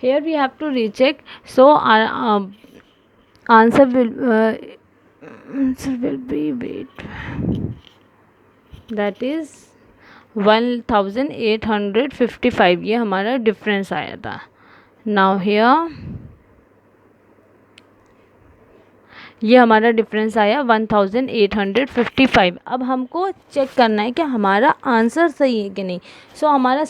here we have to recheck. So our answer will be, wait, that is 1855, ये हमारा difference आया था. Now here ये हमारा डिफरेंस आया 1855. अब हमको चेक करना है कि हमारा आंसर सही है कि नहीं. सो हमारा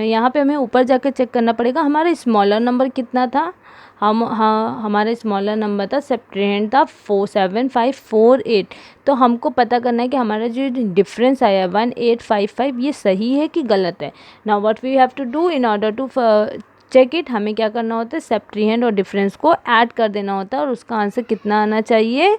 यहाँ पे हमें ऊपर जाकर चेक करना पड़ेगा हमारा स्मॉलर नंबर कितना था. हमारा स्मॉलर नंबर था, सेप्टेंट था 47548. तो हमको पता करना है कि हमारा जो डिफरेंस आया 1855 ये सही है कि गलत है. Now what we have to do in order to check it, हमें क्या करना होता है, सेप्टेंट और डिफरेंस को ऐड कर देना होता है और उसका आंसर कितना आना चाहिए,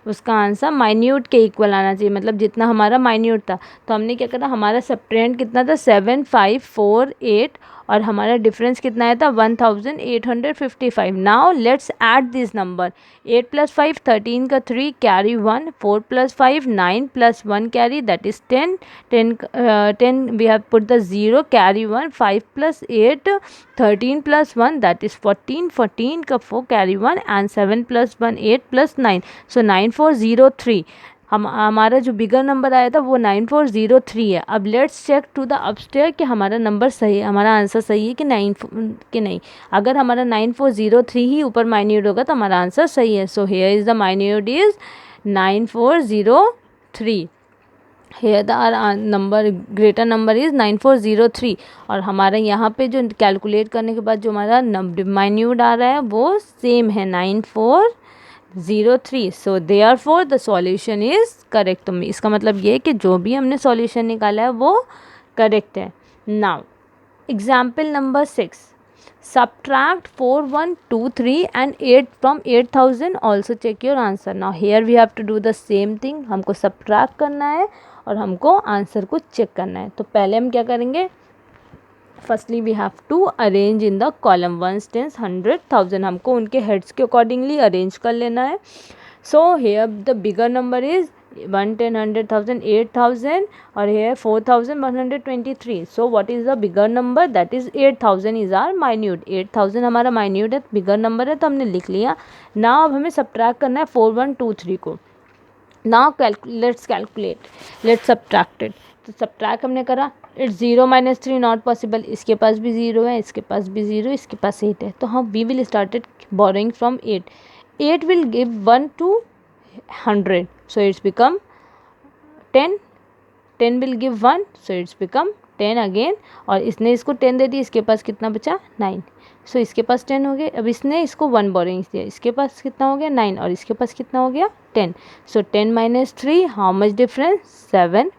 उसका आंसर माइन्यूट के इक्वल आना चाहिए, मतलब जितना हमारा माइन्यूट था. तो हमने क्या करा, हमारा सेप्टेंट कितना था 7548 और हमारा डिफरेंस कितना आया था 1855. Now let's add this number. 8 + 5 13 का 3 carry 1, 4 + 5 9 + 1 carry that is 10. 10 we have put the 0 carry 1, 5 + 8 13 + 1 that is 14, 14 का 4 carry 1 and 7 + 1 8 + 9 so 9403. हमारा जो बिगर नंबर आया था वो 9403 है. अब let's check to the upstair कि हमारा नंबर सही, हमारा आंसर सही है कि नहीं. अगर हमारा 9403 ही ऊपर माइन्यूट होगा तो हमारा आंसर सही है. So here is the minute is 9403. here the number greater number is 9403. और हमारा यहाँ पे जो कैलकुलेट करने के बाद जो हमारा माइन्यूट आ रहा है वो सेम है 9403. सो therefore the solution is correct. तो इसका मतलब ये है कि जो भी हमने सॉल्यूशन निकाला है वो करेक्ट है. Now example number 6. subtract 4123 and 8 from 8000. also check your answer. now here we have to do the same thing. हमको subtract करना है और हमको आंसर को चेक करना है. तो पहले हम क्या करेंगे, firstly we have to arrange in the column 1s 10s 100 1000. हमको उनके हेड्स के अकॉर्डिंगली अरेंज कर लेना है. So here the bigger number is 1 10 100 1000 8000 और here 4123. so what is the bigger number, that is 8000 is our minute. 8000 हमारा minute है, bigger number है तो हमने लिख लिया. now अब हमें subtract करना है 4123 को. now let's calculate, let's subtract it. तो subtract हमने करा, इट्स 0 - 3 नॉट पॉसिबल. इसके पास भी 0 है, इसके पास भी 0, इसके पास 8 है. तो हम we will started borrowing from 8. 8 will give 1 to 100 so it's become 10. 10 will give 1 so it's become 10 again. और इसने इसको 10 दे दी, इसके पास कितना बचा 9. सो इसके पास 10 हो गए. अब इसने इसको 1 बोरोइंग दिया, इसके पास कितना हो गया 9 और इसके पास कितना हो गया 10. सो 10 - 3 हाउ मच डिफरेंस 7.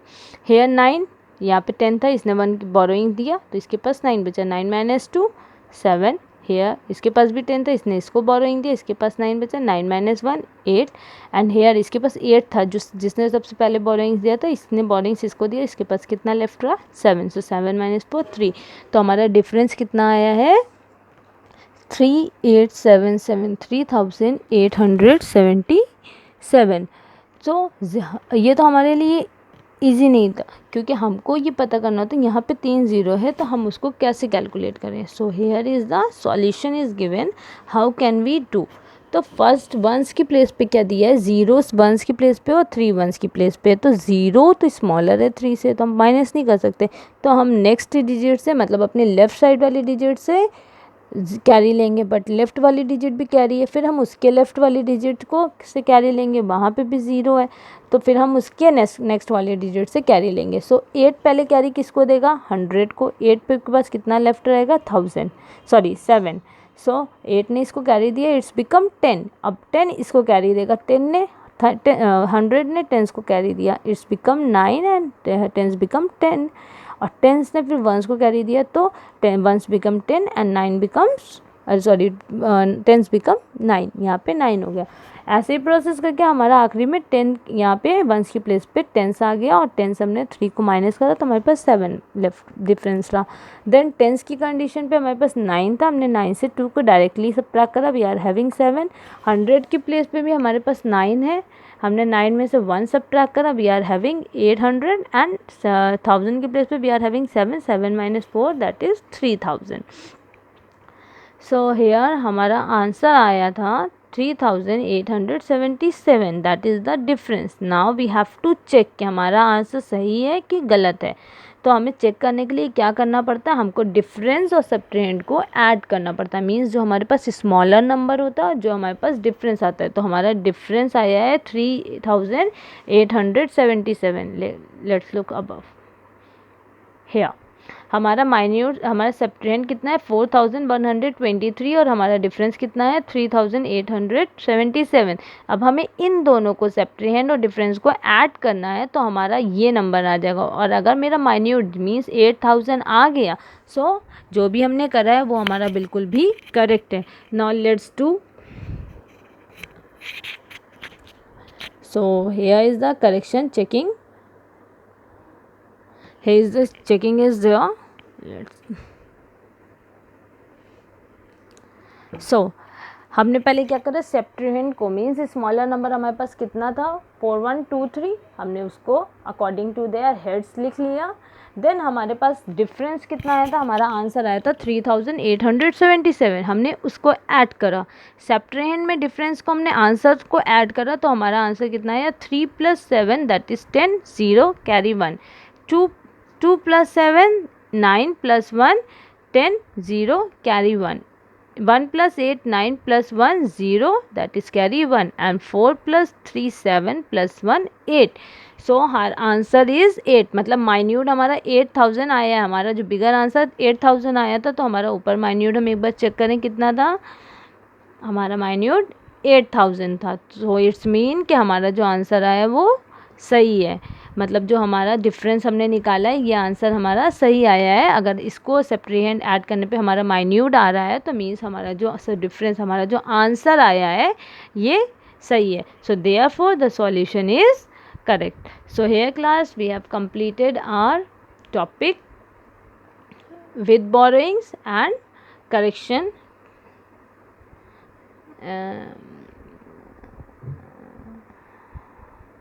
हेयर 9, यहाँ पे 10 था, इसने 1 बोरोइंग दिया तो इसके पास 9 बचा. 9 - 2 7. हेयर इसके पास भी 10 था, इसने इसको बोरोइंग दिया, इसके पास 9 बचा. 9 - 1 8 एंड हेयर इसके पास 8 था जिसने सबसे पहले बोरोइंग्स दिया था, इसने बोरोइंग्स इसको दिया, इसके पास कितना लेफ्ट रहा 7. सो 7 - 4 3. तो हमारा डिफरेंस कितना आया है 3877 3877. तो ये तो हमारे लिए इजी नहीं था क्योंकि हमको ये पता करना होता है यहाँ पे 3 0 है तो हम उसको कैसे कैलकुलेट करें. So here is the solution is given. How can we do. तो फर्स्ट वंस की प्लेस पे क्या दिया है, 0 वंस की प्लेस पे और 3 वंस की प्लेस पे. तो 0 तो स्मॉलर है 3 से तो हम माइनस नहीं कर सकते. तो हम नेक्स्ट डिजिट से मतलब अपने लेफ़्ट साइड वाली डिजिट से कैरी लेंगे, बट लेफ़्ट वाली डिजिट भी कैरी है. फिर हम उसके लेफ़्ट वाली डिजिट को से कैरी लेंगे, वहाँ पे भी 0 है तो फिर हम उसके नेक्स्ट वाले डिजिट से कैरी लेंगे. सो 8 पहले कैरी किसको देगा 100 को. 8 पे के पास कितना लेफ्ट रहेगा 7. सो 8 ने इसको कैरी दिया, इट्स बिकम 10. अब 10 इसको कैरी देगा, 100 ने 10 को कैरी दिया, इट्स बिकम 9 एंड 10 बिकम 10. और 10 ने फिर 1 को कैरी दिया तो 1 बिकम 10 एंड 9 बिकम्स 10 बिकम 9. यहाँ पे 9 हो गया. ऐसे ही प्रोसेस करके हमारा आखिरी में 10 यहाँ पे 1 की प्लेस पे 10 आ गया और 10 हमने 3 को माइनस करा तो हमारे पास 7 लेफ्ट डिफरेंस रहा. देन 10 की कंडीशन पे हमारे पास 9 था, हमने 9 से 2 को डायरेक्टली सबट्रैक्ट करा, वी आर हैविंग 7. 100 की प्लेस पे भी हमारे पास 9 है, हमने 9 में से 1 सबट्रैक्ट करा, वी आर हैविंग 800 एंड 1000 की प्लेस पे we are having 7. 7 - 4 that is 3000. So here हमारा आंसर आया था 3877, that is the difference. Now we have to check कि हमारा आंसर सही है कि गलत है. तो हमें चेक करने के लिए क्या करना पड़ता है, हमको डिफरेंस और सब्ट्रेंड को ऐड करना पड़ता है. मीन्स जो हमारे पास स्मॉलर नंबर होता है, जो हमारे पास डिफरेंस आता है, तो हमारा डिफरेंस आया है 3877. Let's look above here. हमारा माइन्यूट, हमारा सब्ट्रेंड कितना है 4123 और हमारा डिफरेंस कितना है 3877. अब हमें इन दोनों को सब्ट्रेंड और डिफरेंस को ऐड करना है, तो हमारा ये नंबर आ जाएगा. और अगर मेरा माइन्यूट मीन्स 8000 आ गया, सो जो भी हमने करा है वो हमारा बिल्कुल भी करेक्ट है. Now let's do. So here is the correction checking. Here is the checking is there. So हमने पहले क्या करा, सेप्टेरेंट को मीन्स स्मॉलर नंबर हमारे पास कितना था 4123, हमने उसको अकॉर्डिंग टू देयर हेड्स लिख लिया. देन हमारे पास डिफरेंस कितना आया था, हमारा आंसर आया था 3877. हमने उसको ऐड करा, सेप्टेरेंट में डिफरेंस को हमने आंसर को ऐड करा, तो हमारा आंसर कितना आया 3 + 7 that is 10, 0 carry 1. 2 + 7 9 + 1 10, 0 carry 1. 1 + 8 9 + 1 0 that is carry 1, and 4 + 3 7 + 1 8. So her answer is 8. मतलब माइन्यूट हमारा 8000 आया है. हमारा जो बिगर आंसर 8000 आया था, तो हमारा ऊपर माइन्यूट हम एक बार चेक करें कितना था, हमारा माइन्यूट 8000 था. सो इट्स मीन कि हमारा जो आंसर आया वो सही है. मतलब जो हमारा डिफरेंस हमने निकाला है, ये आंसर हमारा सही आया है. अगर इसको सेपरेट ऐड करने पे हमारा माइन्यूट आ रहा है, तो मीन्स हमारा जो डिफरेंस, हमारा जो आंसर आया है ये सही है. So therefore the solution is correct. So here class we have completed our topic with borrowings and correction.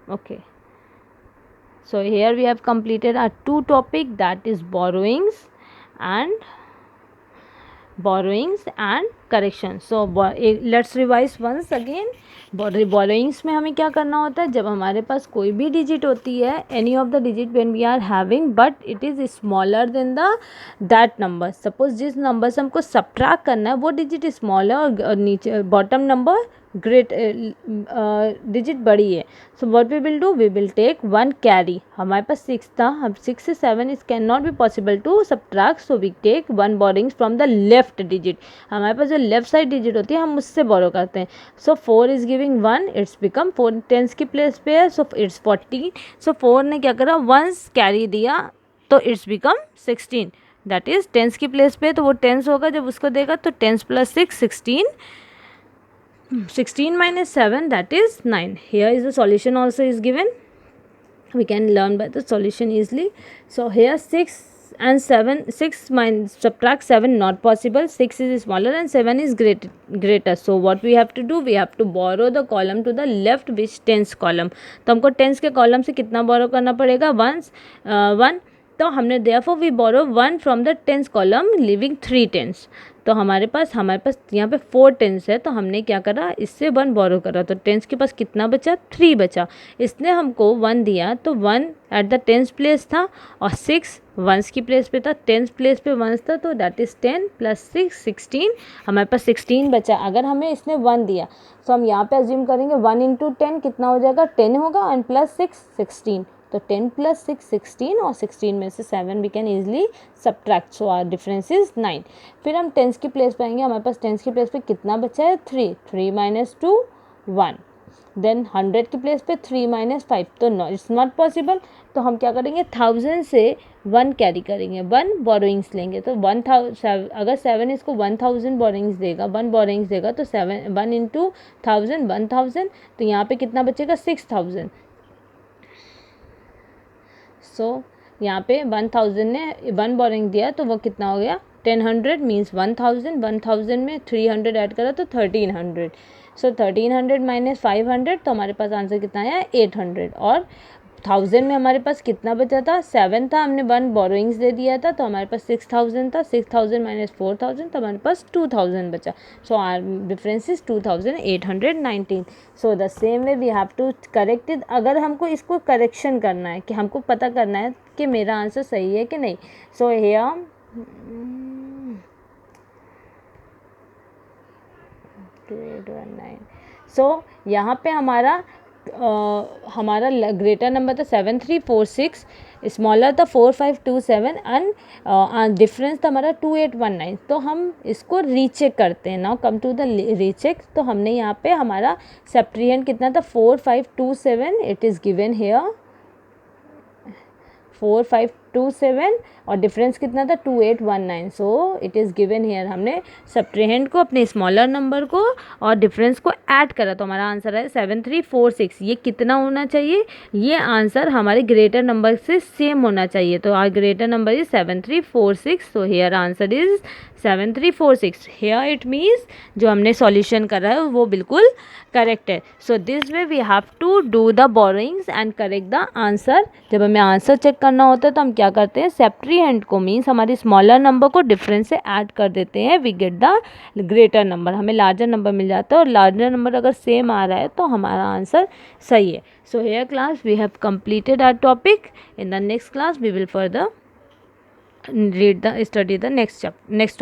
Okay. So here we have completed our two topic, that is borrowings and correction. So let's revise once again. Borrowings में हमें क्या करना होता है, जब हमारे पास कोई भी डिजिट होती है, any of the digit when we are having but it is smaller than the that number. Suppose जिस नंबर से हमको सब्ट्रैक्ट करना है वो डिजिट स्मॉल है और नीचे बॉटम नंबर ग्रेट डिजिट बड़ी है. So what we will do, we will take 1 carry. हमारे पास 6 था, हम 6 से 7 is can not be possible to subtract, so we take 1 borrowings from the left digit. हमारे पास जो लेफ्ट साइड डिजिट होती है हम उससे बोरो करते हैं. So 4 is giving 1, it's become 4 tens की प्लेस पे है, सो इट्स 14. सो 4 ने क्या करा, वंस कैरी दिया, तो it's become 16. That is tens की प्लेस पे, तो वो टेंस होगा जब उसको देगा, तो 10 + 6 16. 16 - 7 that is 9. Here is the solution also is given. We can learn by the solution easily. So here 6 and 7, 6 subtract 7 not possible. 6 is smaller and 7 is greater. So what we have to do, we have to borrow the column to the left, which tens column. तो हमको tens के column से कितना borrow करना पड़ेगा, 1. तो हमने therefore we borrow 1 from the tens column leaving 3 tens. तो हमारे पास यहाँ पे 4 टेंस है, तो हमने क्या करा, इससे 1 बोरो करा, तो टेंस के पास कितना बचा, 3 बचा. इसने हमको 1 दिया, तो 1 एट द टेंस प्लेस था और 6 वंस की प्लेस पे था. टेंस प्लेस पे वंस था, तो दैट इज़ 10 + 6 16. हमारे पास 16 बचा. अगर हमें इसने 1 दिया, तो हम यहाँ पे अज्यूम करेंगे 1 × 10 कितना हो जाएगा, 10 होगा, एंड +6 16. तो 10 + 6 16, और 16 में से 7 we can easily subtract. So our difference is 9. फिर हम टेंस की प्लेस पे आएंगे. हमारे पास टेंस की प्लेस पे कितना बचा है, 3. 3 - 2 1. देन 100 की प्लेस पे 3 - 5, तो नो, इट्स नॉट पॉसिबल. तो हम क्या करेंगे, 1000 से 1 कैरी करेंगे, 1 बोरोइंग्स लेंगे. तो 1000, अगर 7 इसको 1000 बोरोइंग्स देगा, 1 बोरोइंग्स देगा, तो 7 1 × 1000 1000. तो यहाँ पे कितना बचेगा, 6000. सो यहाँ पे 1000 ने 1 बोरिंग दिया, तो वो कितना हो गया, 1000 मीन्स 1000. 1000 में 300 ऐड करा, तो 1300. सो 1300 - 500, तो हमारे पास आंसर कितना आया, 800. और 1000 में हमारे पास कितना बचा था, 7 था, हमने 1 बोरोइंग्स दे दिया था तो हमारे पास 6000 था, 6000 माइनस 4000 तो हमारे पास 2000 बचा. So our difference is 2819. So the same way we have to correct it. अगर हमको इसको करेक्शन करना है कि हमको पता करना है कि मेरा आंसर सही है कि नहीं. सो हियर सो यहाँ पे हमारा ग्रेटर नंबर था 7346, स्मॉलर था 4527 एंड डिफरेंस था हमारा 2819. तो हम इसको रीचेक करते हैं. Now come to the recheck. तो हमने यहाँ पे हमारा सेप्ट्रिएंट कितना था 4527, इट इज़ गिवन हेयर 4527 और डिफरेंस कितना था 2819. So it is given here. हमने सब्ट्रेहेंड को अपने स्मॉलर नंबर को और डिफरेंस को ऐड करा तो हमारा आंसर है 7346. ये कितना होना चाहिए, ये आंसर हमारे ग्रेटर नंबर से सेम होना चाहिए. तो our greater number is 7346. So here answer is 7346. Here it means जो हमने सॉल्यूशन करा है वो बिल्कुल करेक्ट है. So this way we have to do the borrowings and correct the answer. जब हमें आंसर चेक करना होता है तो हम क्या करते हैं, सेप्ट्रीहेंड को मीन्स हमारे स्मॉलर नंबर को डिफरेंस से ऐड कर देते हैं. We get the greater number. हमें लार्जर नंबर मिल जाता है और लार्जर नंबर अगर सेम आ रहा है तो हमारा आंसर सही है. So here class we have completed our topic. In the next class we will further study the next topic.